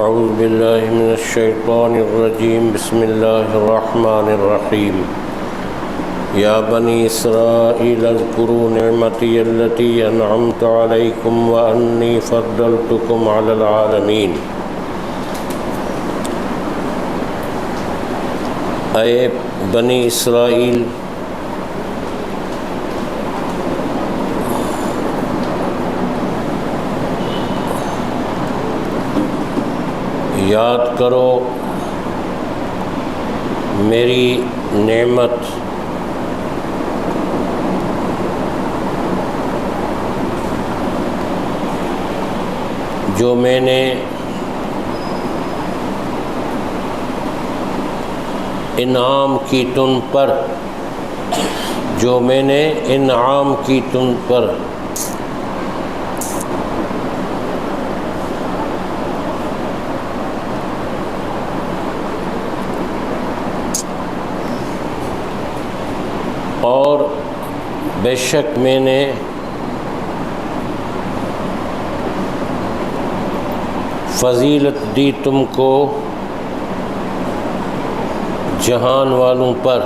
اعوذ باللہ من الشیطان الرجیم بسم اللہ الرحمن الرحیم یا بنی اسرائیل اذکروا نعمتی التی انعمت علیکم وانی فضلتکم علی العالمین۔ اے بنی اسرائیل، یاد کرو میری نعمت جو میں نے انعام کی تم پر، جو میں نے انعام کی تم پر، اور بے شک میں نے فضیلت دی تم کو جہان والوں پر۔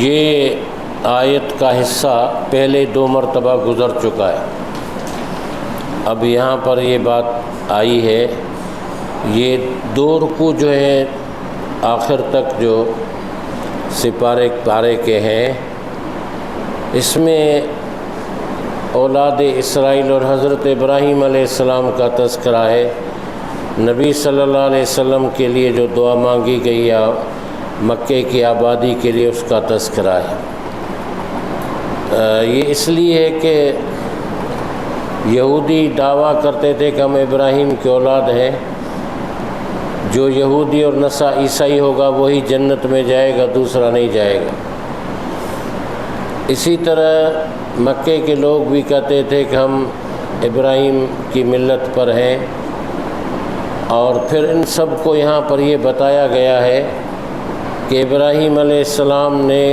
یہ آیت کا حصہ پہلے 2 مرتبہ گزر چکا ہے، اب یہاں پر یہ بات آئی ہے۔ یہ 2 رکوع جو ہے آخر تک جو سپارے پارے کے ہیں، اس میں اولاد اسرائیل اور حضرت ابراہیم علیہ السلام کا تذکرہ ہے، نبی صلی اللہ علیہ وسلم کے لیے جو دعا مانگی گئی یا مکے کی آبادی کے لیے اس کا تذکرہ ہے۔ یہ اس لیے ہے کہ یہودی دعویٰ کرتے تھے کہ ہم ابراہیم کی اولاد ہیں، جو یہودی اور عیسائی ہوگا وہی جنت میں جائے گا، دوسرا نہیں جائے گا۔ اسی طرح مکے کے لوگ بھی کہتے تھے کہ ہم ابراہیم کی ملت پر ہیں، اور پھر ان سب کو یہاں پر یہ بتایا گیا ہے کہ ابراہیم علیہ السلام نے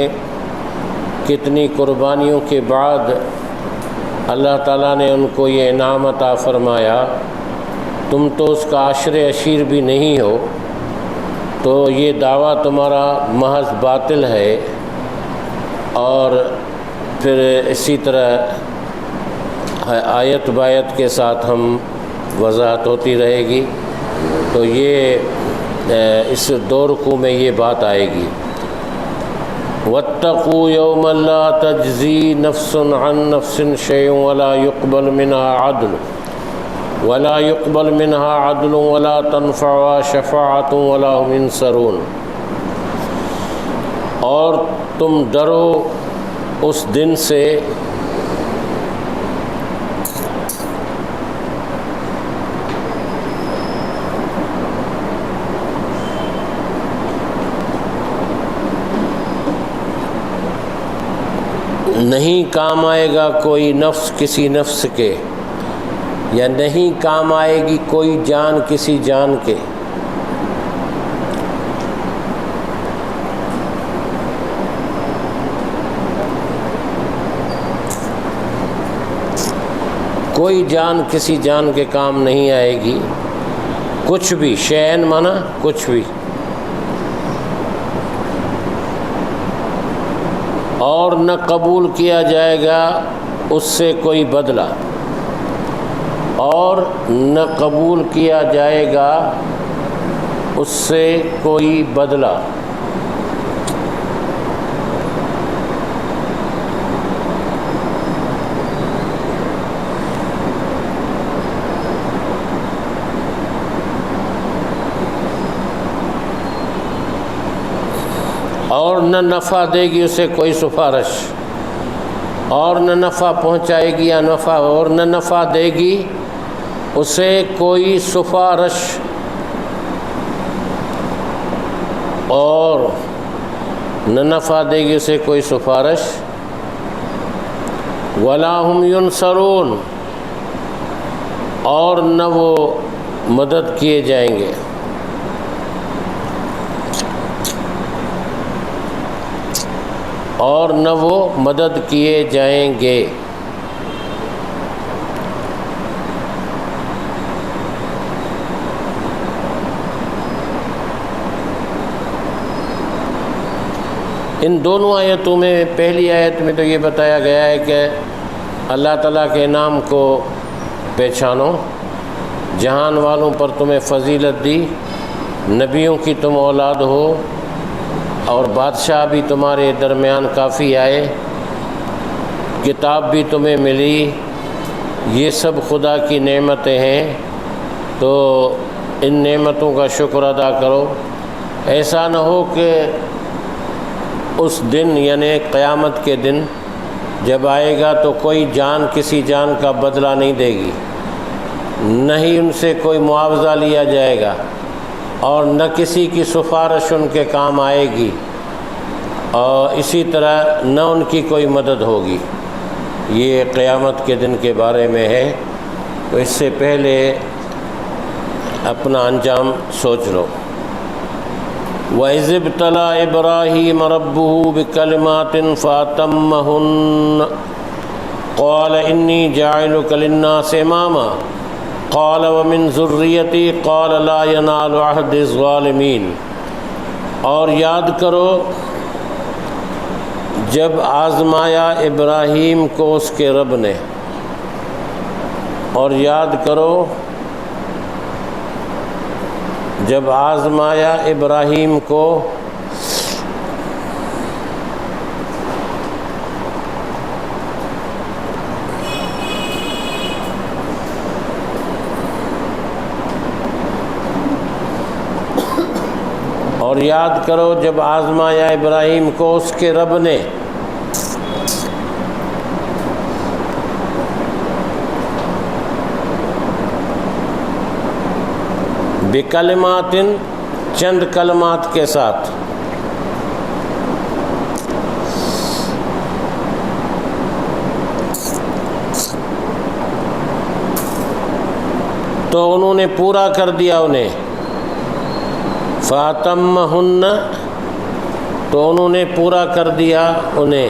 کتنی قربانیوں کے بعد اللہ تعالیٰ نے ان کو یہ انعام عطا فرمایا، تم تو اس کا عشر عشیر بھی نہیں ہو، تو یہ دعویٰ تمہارا محض باطل ہے۔ اور پھر اسی طرح آیت بایت کے ساتھ ہم وضاحت ہوتی رہے گی، تو یہ اس 2 رکوع میں یہ بات آئے گی۔ وَاتَّقُوا يَوْمًا لَا تَجْزِي نَفْسٌ عَن نَفْسٍ شَيْئًا وَلَا يُقْبَلْ مِنْهَا عَدْلٌ وَلَا تَنفَعُهَا شَفَاعَةٌ وَلَا هُمْ يُنصَرُونَ۔ اور تم ڈرو اس دن سے نہیں کام آئے گا کوئی نفس کسی نفس کے، یا نہیں کام آئے گی کوئی جان کسی جان کے، کوئی جان کسی جان کے کام نہیں آئے گی، کچھ بھی، شیئن مانا کچھ بھی، اور نہ قبول کیا جائے گا اس سے کوئی بدلہ، اور نہ قبول کیا جائے گا اس سے کوئی بدلہ۔ اور نہ نفع دے گی اسے کوئی سفارش، اور نہ نفع پہنچائے گی یا نفع، اور نہ نفع دے گی اسے کوئی سفارش، اور نہ نفع دے گی اسے کوئی سفارش، وَلَا هُمْ يُنصَرُونَ، اور نہ وہ مدد کیے جائیں گے۔ اور نہ وہ مدد کیے جائیں گے۔ ان دونوں آیتوں میں، پہلی آیت میں تو یہ بتایا گیا ہے کہ اللہ تعالیٰ کے انعام کو پہچانو، جہان والوں پر تمہیں فضیلت دی، نبیوں کی تم اولاد ہو اور بادشاہ بھی تمہارے درمیان کافی آئے، کتاب بھی تمہیں ملی، یہ سب خدا کی نعمتیں ہیں، تو ان نعمتوں کا شکر ادا کرو۔ ایسا نہ ہو کہ اس دن یعنی قیامت کے دن جب آئے گا تو کوئی جان کسی جان کا بدلہ نہیں دے گی، نہ ہی ان سے کوئی معاوضہ لیا جائے گا، اور نہ کسی کی سفارش ان کے کام آئے گی، اور اسی طرح نہ ان کی کوئی مدد ہوگی۔ یہ قیامت کے دن کے بارے میں ہے، تو اس سے پہلے اپنا انجام سوچ لو۔ وَإِذِ ابْتَلَىٰ إِبْرَاهِيمَ رَبُّهُ بِكَلِمَاتٍ فَأَتَمَّهُنَّ قَالَ إِنِّي جَاعِلُكَ لِلنَّاسِ إِمَامًا قَالَ وَمِن ذُرِّيَّتِي قَالَ لَا يَنَالُ عَهْدِ الظَّالِمِينَ۔ اور یاد کرو جب آزمایا ابراہیم کو اس کے رب نے، اور یاد کرو جب آزمایا ابراہیم کو اور یاد کرو جب آزمایا ابراہیم کو اس کے رب نے بکلمات، چند کلمات کے ساتھ، تو انہوں نے پورا کر دیا انہیں، فَأَتَمَّهُنَّ، تو انہوں نے پورا کر دیا انہیں،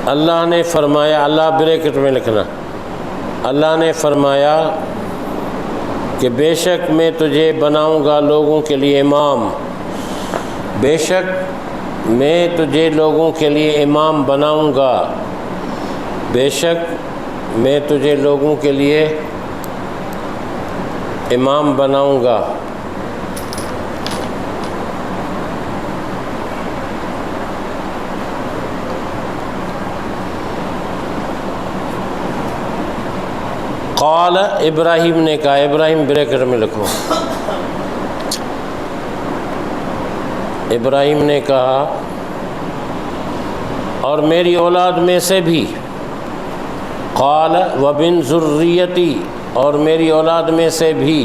اللہ نے فرمایا، اللہ بریکٹ میں لکھنا، اللہ نے فرمایا کہ بے شک میں تجھے بناؤں گا لوگوں کے لیے امام، بے شک میں تجھے لوگوں کے لیے امام بناؤں گا، بے شک میں تجھے لوگوں کے لیے امام بناؤں گا۔ قال، ابراہیم نے کہا، ابراہیم بریکٹ میں لکھو، ابراہیم نے کہا اور میری اولاد میں سے بھی، قال وَمِن ذُرِّيَّتِي، اور میری اولاد میں سے بھی،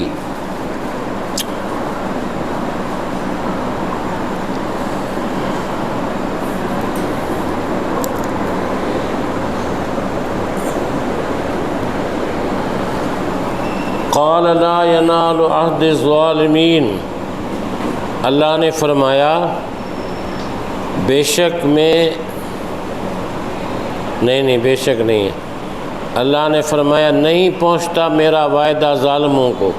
قال لا ينال عهد الظالمین، اللہ نے فرمایا بے شک میں، نہیں بے شک نہیں ہے، اللہ نے فرمایا نہیں پہنچتا میرا وعدہ ظالموں کو،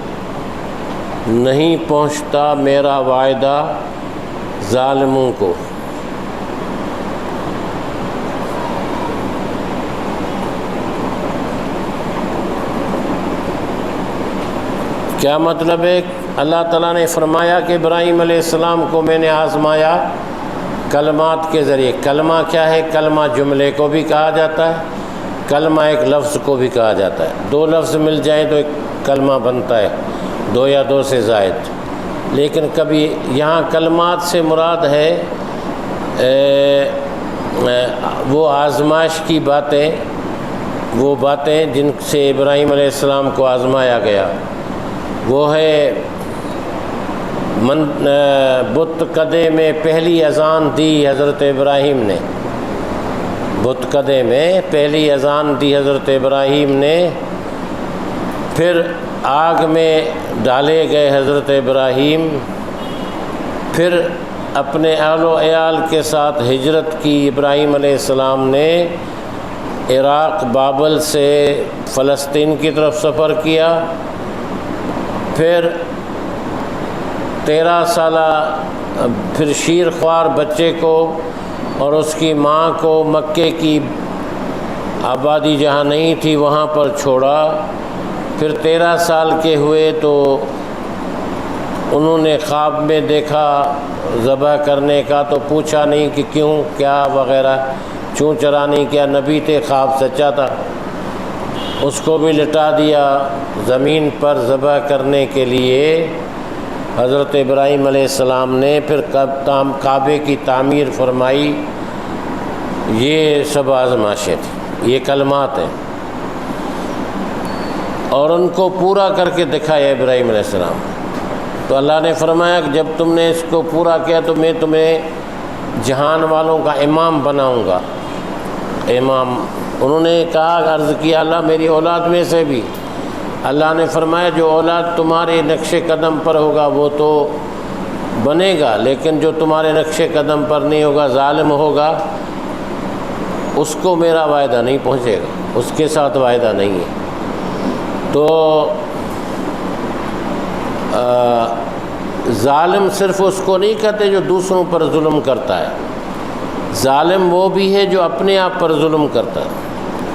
نہیں پہنچتا میرا وعدہ ظالموں کو۔ کیا مطلب ہے؟ اللہ تعالیٰ نے فرمایا کہ ابراہیم علیہ السلام کو میں نے آزمایا کلمات کے ذریعے۔ کلمہ کیا ہے؟ کلمہ جملے کو بھی کہا جاتا ہے، کلمہ ایک لفظ کو بھی کہا جاتا ہے، دو لفظ مل جائیں تو ایک کلمہ بنتا ہے، دو یا دو سے زائد۔ لیکن کبھی یہاں کلمات سے مراد ہے وہ آزمائش کی باتیں، وہ باتیں جن سے ابراہیم علیہ السلام کو آزمایا گیا، وہ ہے بت کدے میں پہلی اذان دی حضرت ابراہیم نے، بت کدے میں پہلی اذان دی حضرت ابراہیم نے، پھر آگ میں ڈالے گئے حضرت ابراہیم، پھر اپنے اہل و عیال کے ساتھ ہجرت کی ابراہیم علیہ السلام نے، عراق بابل سے فلسطین کی طرف سفر کیا، پھر 13 سالہ پھر شیر خوار بچے کو اور اس کی ماں کو مکے کی آبادی جہاں نہیں تھی وہاں پر چھوڑا، پھر 13 سال کے ہوئے تو انہوں نے خواب میں دیکھا ذبح کرنے کا، تو پوچھا نہیں کہ کیوں کیا وغیرہ، چوں چرا نہیں کیا، نبی تھے، خواب سچا تھا، اس کو بھی لٹا دیا زمین پر ذبح کرنے کے لیے۔ حضرت ابراہیم علیہ السلام نے پھر کعبے کی تعمیر فرمائی۔ یہ سب آزمائشیں تھیں، یہ کلمات ہیں، اور ان کو پورا کر کے دکھایا ابراہیم علیہ السلام۔ تو اللہ نے فرمایا کہ جب تم نے اس کو پورا کیا تو میں تمہیں جہان والوں کا امام بناؤں گا۔ امام، انہوں نے کہا، عرض کیا اللہ میری اولاد میں سے بھی۔ اللہ نے فرمایا جو اولاد تمہارے نقش قدم پر ہوگا وہ تو بنے گا، لیکن جو تمہارے نقش قدم پر نہیں ہوگا، ظالم ہوگا، اس کو میرا وعدہ نہیں پہنچے گا، اس کے ساتھ وعدہ نہیں ہے۔ تو ظالم صرف اس کو نہیں کہتے جو دوسروں پر ظلم کرتا ہے، ظالم وہ بھی ہے جو اپنے آپ پر ظلم کرتا ہے۔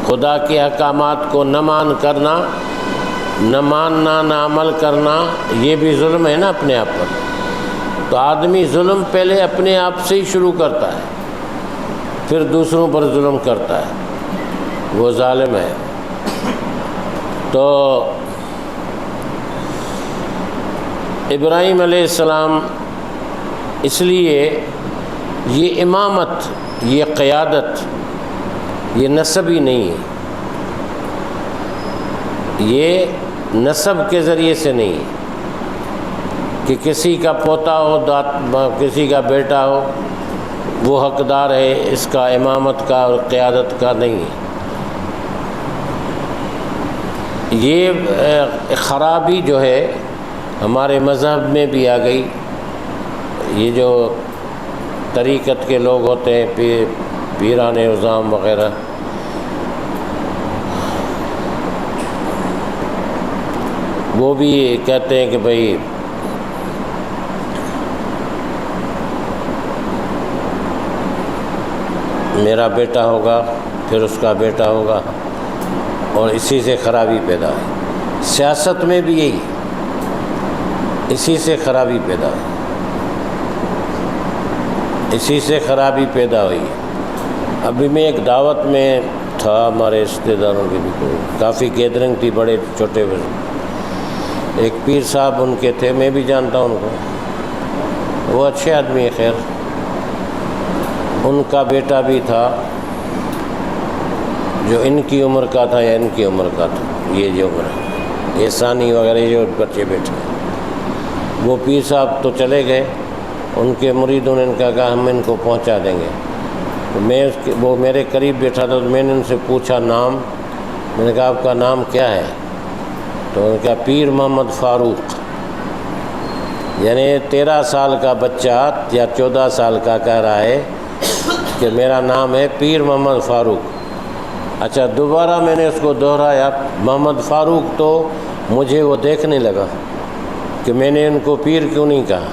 خدا کے احکامات کو نہ ماننا، نہ عمل کرنا، یہ بھی ظلم ہے نا اپنے آپ پر۔ تو آدمی ظلم پہلے اپنے آپ سے ہی شروع کرتا ہے، پھر دوسروں پر ظلم کرتا ہے، وہ ظالم ہے۔ تو ابراہیم علیہ السلام، اس لیے یہ امامت، یہ قیادت، یہ نسب ہی نہیں ہے، یہ نسب کے ذریعے سے نہیں ہے کہ کسی کا پوتا ہو، کسی کا بیٹا ہو وہ حقدار ہے اس کا امامت کا اور قیادت کا، نہیں ہے۔ یہ خرابی جو ہے ہمارے مذہب میں بھی آ گئی۔ یہ جو طریقت کے لوگ ہوتے ہیں، پیران عظام وغیرہ، وہ بھی کہتے ہیں کہ بھئی میرا بیٹا ہوگا، پھر اس کا بیٹا ہوگا، اور اسی سے خرابی پیدا ہے۔ سیاست میں بھی یہی، اسی سے خرابی پیدا ہوئی، اسی سے خرابی پیدا ہوئی۔ ابھی میں ایک دعوت میں تھا، ہمارے رشتہ داروں کی بھی کافی گیدرنگ تھی، بڑے چھوٹے بڑے، ایک پیر صاحب ان کے تھے، میں بھی جانتا ہوں ان کو، وہ اچھے آدمی ہے، خیر ان کا بیٹا بھی تھا جو ان کی عمر کا تھا یا ان کی عمر کا تھا، یہ جو عمر ہے، یہ ثانی وغیرہ جو بچے بیٹھے، وہ پیر صاحب تو چلے گئے، ان کے مریدوں نے ان کا کہا ہم ان کو پہنچا دیں گے۔ تو وہ میرے قریب بیٹھا تھا، تو میں نے ان سے پوچھا نام، میں نے کہا آپ کا نام کیا ہے؟ تو انہوں نے کہا پیر محمد فاروق، یعنی 13 سال کا بچہ یا 14 سال کا کہہ رہا ہے کہ میرا نام ہے پیر محمد فاروق۔ اچھا، دوبارہ میں نے اس کو دہرایا محمد فاروق، تو مجھے وہ دیکھنے لگا کہ میں نے ان کو پیر کیوں نہیں کہا۔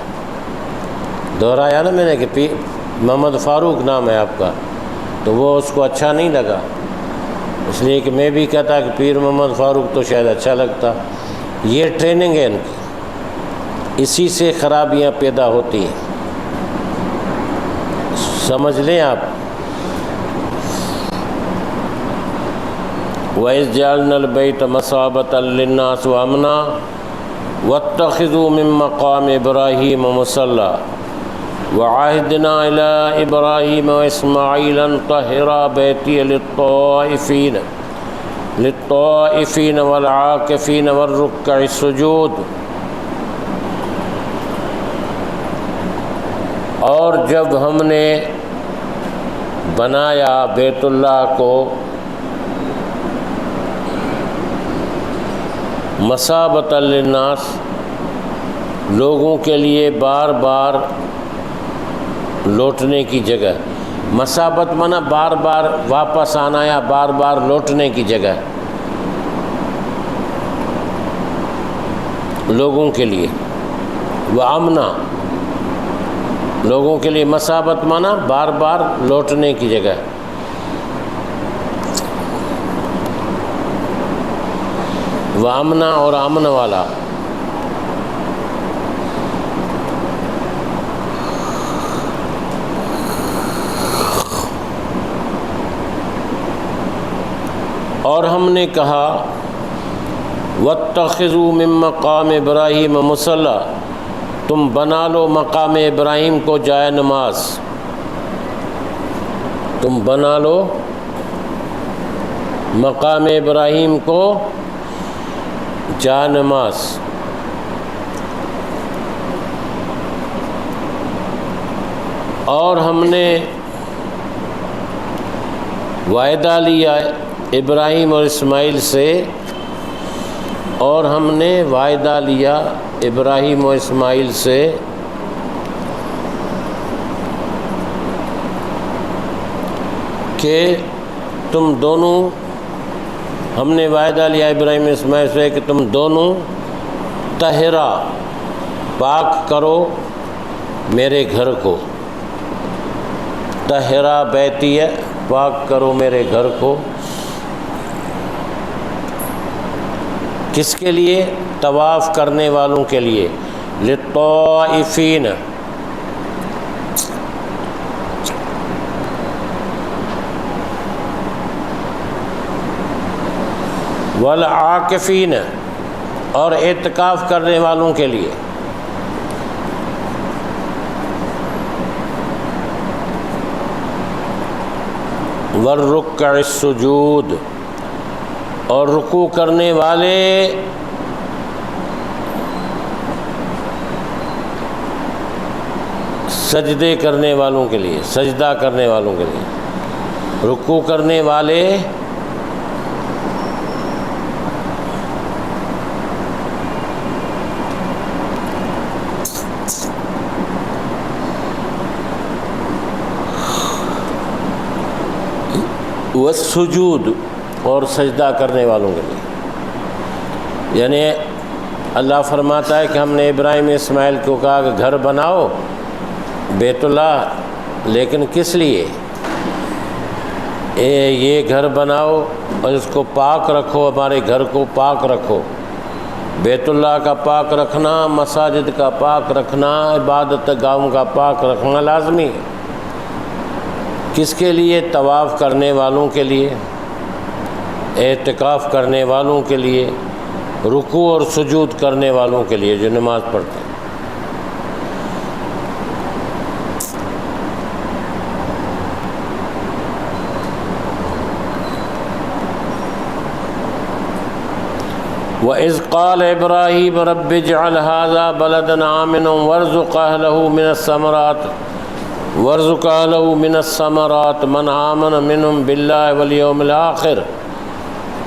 دہرایا نا میں نے کہ محمد فاروق نام ہے آپ کا، تو وہ اس کو اچھا نہیں لگا، اس لیے کہ میں بھی کہتا کہ پیر محمد فاروق تو شاید اچھا لگتا۔ یہ ٹریننگ ہے ان کی، اسی سے خرابیاں پیدا ہوتی ہیں، سمجھ لیں آپ۔ وَإِذْ جَعَلْنَا الْبَيْتَ مَثَابَةً لِلنَّاسِ وَأَمْنًا وَاتَّخِذُوا مِن مَّقَامِ إِبْرَاهِيمَ مُصَلًّى وَعَهِدْنَا إِلَىٰ إِبْرَاهِيمَ وَإِسْمَاعِيلَ أَن طَهِّرَا بَيْتِيَ لِلطَّائِفِينَ وَالْعَاكِفِينَ وَالرُّكَّعِ السُّجُودِ۔ اور جب ہم نے بنایا بیت اللہ کو مثابۃ للناس، لوگوں کے لیے بار بار لوٹنے کی جگہ۔ مثابت منا بار بار واپس آنا یا بار بار لوٹنے کی جگہ، لوگوں کے لیے۔ وامنا، لوگوں کے لیے مثابت مانا بار بار لوٹنے کی جگہ۔ وامنا اور امن والا۔ اور ہم نے کہا واتخذوا من مقام ابراہیم مصلی، تم بنا لو مقام ابراہیم کو جائے نماز، تم بنا لو مقام ابراہیم کو جائے نماز۔ اور ہم نے وعدہ لیا ابراہیم اور اسماعیل سے، اور ہم نے وعدہ لیا ابراہیم و اسماعیل سے کہ تم دونوں، ہم نے وعدہ لیا ابراہیم و اسماعیل سے کہ تم دونوں طہرا، پاک کرو میرے گھر کو، طہرا بیتی ہے، پاک کرو میرے گھر کو۔ کس کے لیے؟ طواف کرنے والوں کے لیے، للطائفین، والعاکفین، اور اعتکاف کرنے والوں کے لیے۔ والرکع السجود، اور رکوع کرنے والے سجدے کرنے والوں کے لیے، سجدہ کرنے والوں کے لیے، رکوع کرنے والے والسجود، اور سجدہ کرنے والوں کے لیے۔ یعنی اللہ فرماتا ہے کہ ہم نے ابراہیم اسماعیل کو کہا کہ گھر بناؤ بیت اللہ، لیکن کس لیے؟ یہ گھر بناؤ اور اس کو پاک رکھو، ہمارے گھر کو پاک رکھو۔ بیت اللہ کا پاک رکھنا، مساجد کا پاک رکھنا، عبادت گاہوں کا پاک رکھنا لازمی ہے۔ کس کے لیے؟ طواف کرنے والوں کے لیے، اعتکاف کرنے والوں کے لیے، رکوع اور سجود کرنے والوں کے لیے جو نماز پڑھتے ہیں۔ وَإِذْ قَالَ إِبْرَاهِيمُ رَبِّ اجْعَلْ هَٰذَا بَلَدًا آمِنًا وَارْزُقْ أَهْلَهُ مِنَ الثَّمَرَاتِ مَنْ آمَنَ مِنْهُمْ بِاللَّهِ وَالْيَوْمِ الْآخِرِ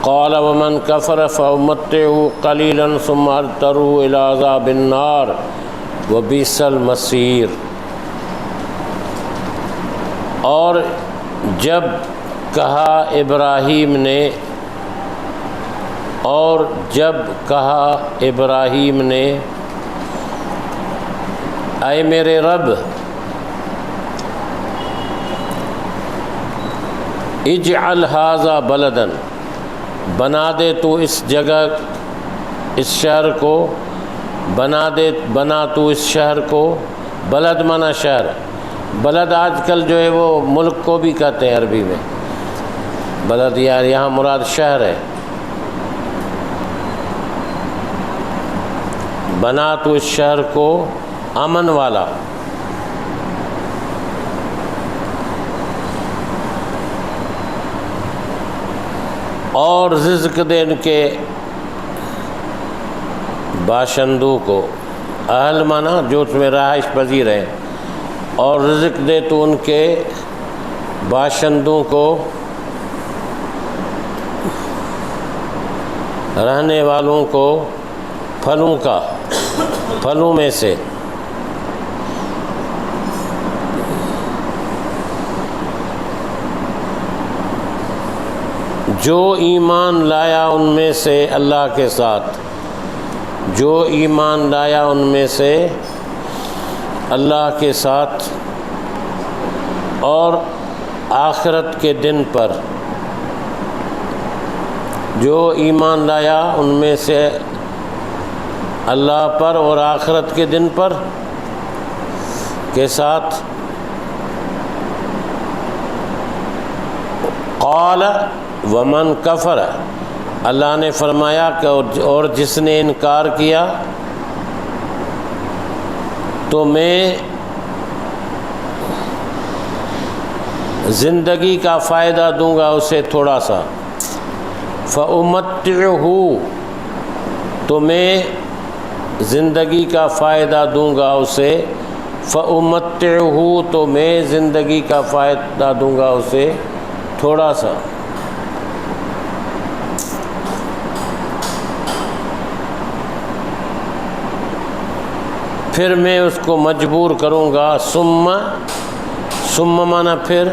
قَالَ وَمَنْ كَفَرَ فَأُمَتِّعُهُ قَلِيلًا ثُمَّ أَضْطَرُّهُ إِلَىٰ عَذَابِ النَّارِ وَبِئْسَ الْمَصِيرُ۔ اور جب کہا ابراہیم نے، اور جب کہا ابراہیم نے اے میرے رب اجعل ھذا بلدن، بنا دے تو اس جگہ، اس شہر کو بنا تو اس شہر کو۔ بلد مانا شہر، بلد آج کل جو ہے وہ ملک کو بھی کہتے ہیں عربی میں، بلد یار یہاں مراد شہر ہے۔ بنا تو اس شہر کو امن والا، اور رزق دے ان کے باشندوں کو، اہل مانا جو اس میں رہائش پذیر ہیں، اور رزق دے تو ان کے باشندوں کو رہنے والوں کو پھلوں میں سے جو ایمان لایا ان میں سے اللہ کے ساتھ، جو ایمان لایا ان میں سے اللہ کے ساتھ اور آخرت کے دن پر، جو ایمان لایا ان میں سے اللہ پر اور آخرت کے دن پر کے ساتھ، قال ومن کفر، اللہ نے فرمایا کہ اور جس نے انکار کیا تو میں زندگی کا فائدہ دوں گا اسے تھوڑا سا، فَأُمَتِّعُهُ، تو میں زندگی کا فائدہ دوں گا اسے، فَأُمَتِّعُهُ، تو میں زندگی کا فائدہ دوں گا اسے تھوڑا سا، پھر میں اس کو مجبور کروں گا، ثم مانا پھر،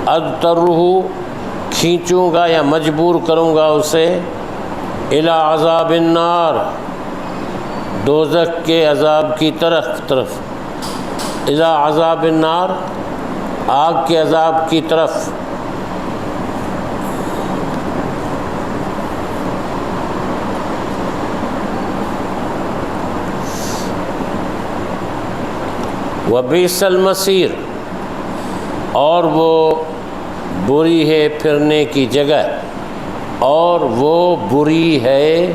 اضطرہ، کھینچوں گا یا مجبور کروں گا اسے، الی عذاب النار، دوزخ کے عذاب کی طرف، الی عذاب النار، آگ کے عذاب کی طرف، وبئس المصیر، اور وہ بری ہے پھرنے کی جگہ، اور وہ بری ہے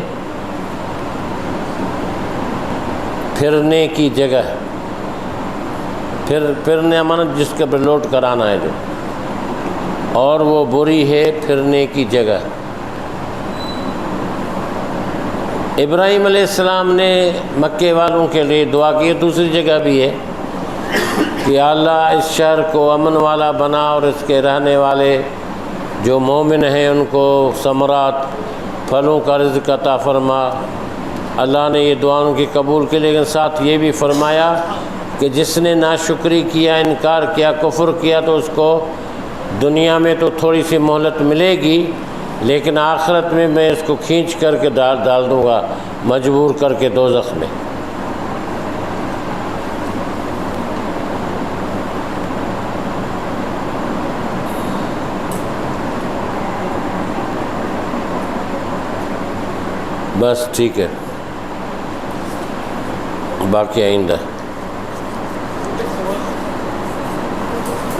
پھرنے کی جگہ، پھرنے مانا جس کے پر لوٹ کر آنا ہے جو، اور وہ بری ہے پھرنے کی جگہ۔ ابراہیم علیہ السلام نے مکے والوں کے لیے دعا کی، دوسری جگہ بھی ہے کہ اللہ اس شہر کو امن والا بنا اور اس کے رہنے والے جو مومن ہیں ان کو ثمرات، پھلوں کا رزق عطا فرما۔ اللہ نے یہ دعا ان کی قبول کی، لیکن ساتھ یہ بھی فرمایا کہ جس نے ناشکری کیا، انکار کیا، کفر کیا تو اس کو دنیا میں تو تھوڑی سی مہلت ملے گی، لیکن آخرت میں اس کو کھینچ کر کے ڈال دوں گا، مجبور کر کے دوزخ میں۔ بس ٹھیک ہے، باقی آئندہ۔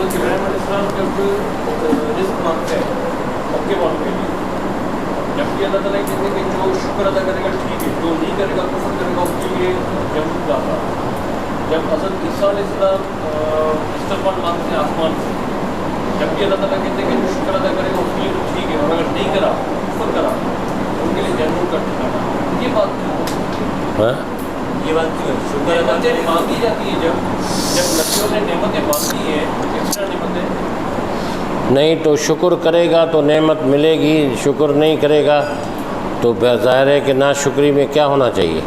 ابراہیم علیہ السلام جب رزق مانگتے ہیں مکے والوں کے لیے، جبکہ اللہ تعالیٰ کہتے ہیں کہ جو شکر ادا کرے گا ٹھیک ہے، جو نہیں کرے گا کفر کرے گا اس کے لیے جہنم کا عذاب۔ جب حضرت عیسیٰ علیہ السلام استغفار مانگتے ہیں آسمان سے، جبکہ اللہ تعالیٰ کہتے ہیں کہ جو شکر ادا کرے گا اس کے لیے تو ٹھیک ہے، اور اگر نہیں کرا کفر کرا ان کے لیے جہنم کا ٹھکانا۔ یہ بات کیوں ہے؟ یہ بات کیوں ہے؟ شکر نعمتیں مانگی جاتی ہیں، جب نبیوں نے نعمتیں مانگی ہیں، ایکسٹرا نعمتیں نہیں تو شکر کرے گا تو نعمت ملے گی، شکر نہیں کرے گا تو ظاہر ہے کہ ناشکری میں کیا ہونا چاہیے؟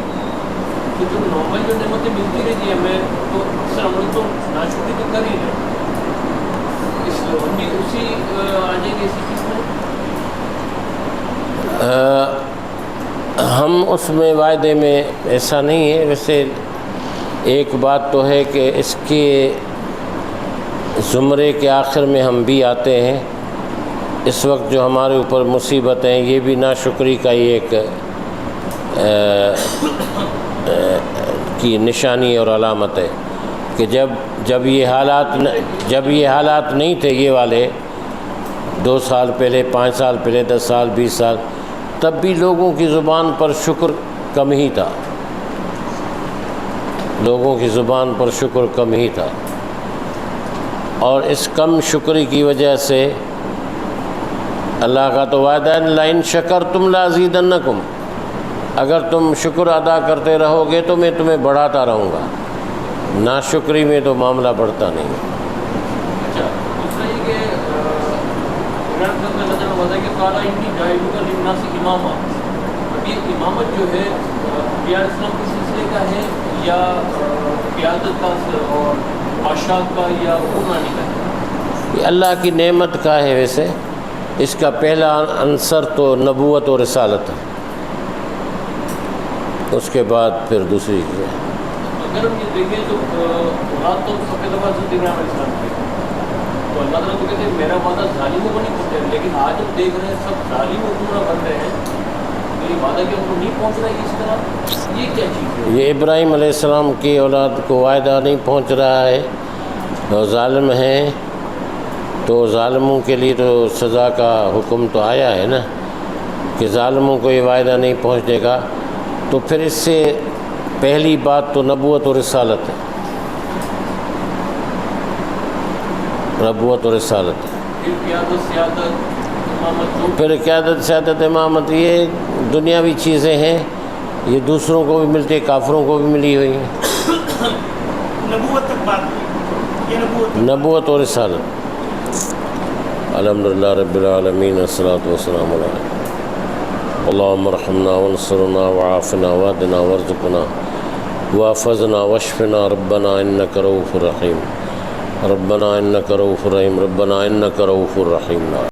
تو جو نارمل جو نعمتیں ملتی رہتی ہیں ہمیں، تو سر ہم لوگ تو ناشکری تو کر ہی رہے، اس لیے ہم بھی اسی آ جائیں گے اسی چیز میں۔ ہم اس میں وعدے میں ایسا نہیں ہے۔ ویسے ایک بات تو ہے کہ اس کے زمرے کے آخر میں ہم بھی آتے ہیں۔ اس وقت جو ہمارے اوپر مصیبت ہیں یہ بھی ناشکری کا ہی ایک کی نشانی اور علامت ہے کہ جب یہ حالات نہیں تھے، یہ والے 2 سال پہلے، 5 سال پہلے، 10 سال، 20 سال، تب بھی لوگوں کی زبان پر شکر کم ہی تھا، لوگوں کی زبان پر شکر کم ہی تھا، اور اس کم شکری کی وجہ سے اللہ کا تو وعدہ ہے لَإِن شَكَرْتُمْ لَأَزِيدَنَّكُمْ، اگر تم شکر ادا کرتے رہو گے تو میں تمہیں بڑھاتا رہوں گا، ناشکری میں تو معاملہ بڑھتا نہیں۔ اچھا، دوسرا یہ کہ عمران خان اللہ تعالیٰ وعدہ کہ قَالَ إِنِّي جَاعِلُكَ لِلنَّاسِ إِمَامًا، یہ امامت جو ہے انبیاء علیہ السلام کے سلسلے کا ہے یا قیادت کا اور بادشاہ کا یا حکمرانی کا ہے؟ یہ اللہ کی نعمت کا ہے. ویسے اس کا پہلا عنصر تو نبوت اور رسالت ہے، اس کے بعد پھر دوسری ہے. اگر ہم یہ دیکھیں تو رات تو سب دفعہ ابراہیم علیہ السلام کے تو اللہ تعالیٰ تو کہتے ہیں میرا وعدہ ظالموں کو نہیں پہنچتا ہے، لیکن آج ہم دیکھ رہے ہیں سب ظالم حکمراں بن رہے ہیں. میری وعدہ کہ ان کو نہیں پہنچ رہا ہے اس طرح، یہ کیا چیز ہے؟ یہ ابراہیم علیہ السلام کی اولاد کو وعدہ نہیں پہنچ رہا ہے اور ظالم ہیں، تو ظالموں کے لیے تو سزا کا حکم تو آیا ہے نا کہ ظالموں کو یہ وعدہ نہیں پہنچنے کا. تو پھر اس سے پہلی بات تو نبوت اور رسالت ہے، نبوت اور رسالت ہے. پھر قیادت سیادت امامت جو پھر قیادت سیادت امامت یہ دنیاوی چیزیں ہیں، یہ دوسروں کو بھی ملتی، کافروں کو بھی ملی ہوئی ہیں. نبوت تک بات ہوئی، یہ نبوت اور رسالت. الحمدللہ رب العالمین والصلاۃ والسلام علیہ اللہم ارحمنا وانصرنا وعافنا وادنا وارزقنا واحفظنا واشفنا ربنا انک رؤوف رحیم، ربنا انک رؤوف رحیم، ربنا انک رؤوف رحیم.